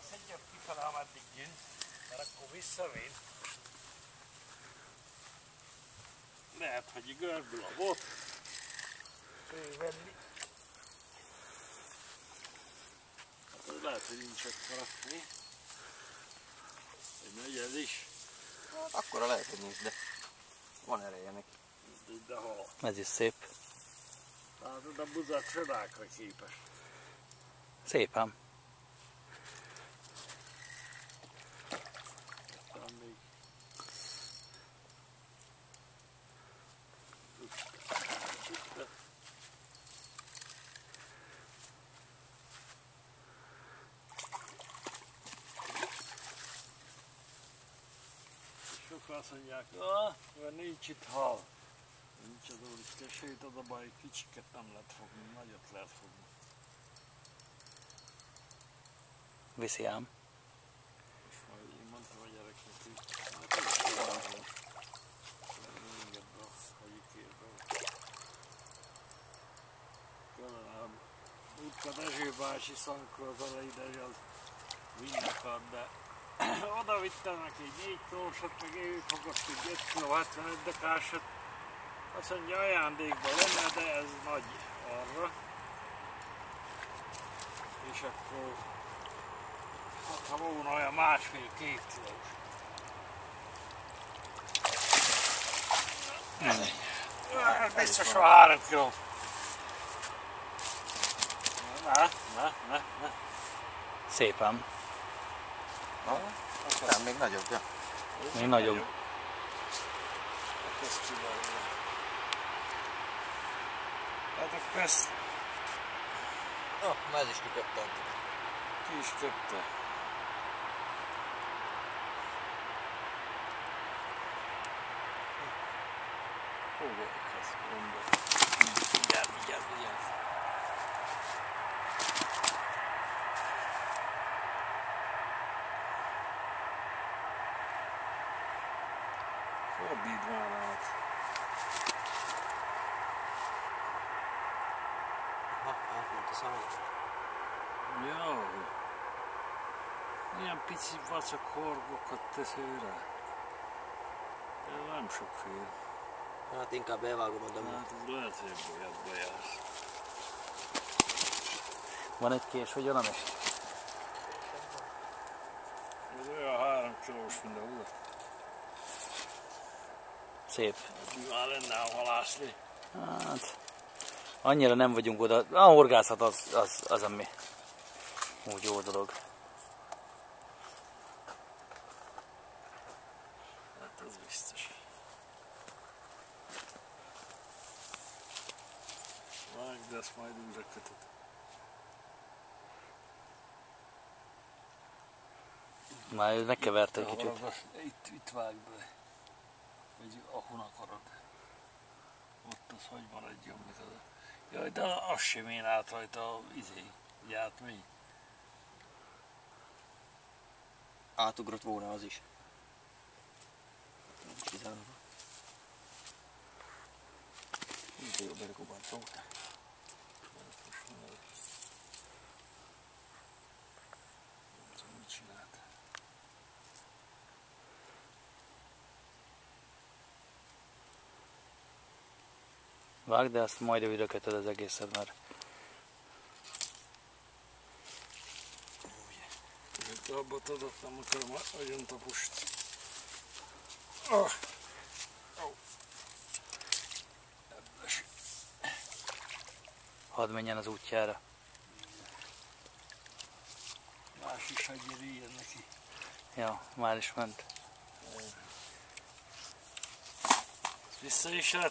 szedjem kifele, ameddig gyűnt, mert akkor visszavéd. Lehet, hogy görbül a bot. Fölvenni. Hát lehet, hogy nincs ekkora. Mi? Hogy megy ez is. Hát akkora lehet, hogy nincs, de van ereje neki. De hol? Ez is szép. Látod, a buzát csodákra képes. Szép ám. Aztán még... Sokan azt mondják, mert nincs itt hal. Nincs az úr, sőt az a baj, kicsiket nem lehet fogni, nagyot lehet fogni. Viszi ám. És majd én mondtam a gyereknek, hogy hát ez valahol. Engedd be a hajikérbe. Kellene Utka Dezső bácsi Szankó az elejére az vinnek ad, de oda vittem neki egy 4 tósat, meg ő fogott egy 1 kg 75 dekásat. Azt mondja, ajándékban lenne, de ez nagy arra. És akkor hát ha volna olyan 1,5-2 kilós. Biztos a 3 kiló. Ne. Szép ám. Aztán még nagyobb, ja. Még nagyobb. Ezt csinálja. Hát akkor ezt Ez is kiköpte. ki is köpte. Fogok ezt mondani. Vigyázz. Fordítsd már át. Átment a szájt. Jaj. Milyen pici vacak horgokat tesz őre. De nem sok fél. Hát inkább elvágom a domot. Hát ez lehet, hogy bolyatba jársz. Van egy kés, hogy jön is? Ez olyan 3 kilós, mint a úr. Szép. Már lenne a halászni. Hát, annyira nem vagyunk oda. A horgászat az ami úgy jó dolog. Hát az biztos. Vágd, ezt majd újra kötöd. Már megkeverte egy kicsit. Itt vágd be. Vagy ahol akarod. Ott az hogy maradjon, mit az. Jaj, de az sem én át rajta a játmény. Átugrott volna az is. Nincs kizárva. Így jó berkóban szólt. Mit csinált? Vágd, de azt majd újra kötöd az egészet, mert Abba adott, nem akarom agyon tapust. hadd menjen az útjára. Más is hagyja ilyen neki. Ja, már is ment. Vissza is hát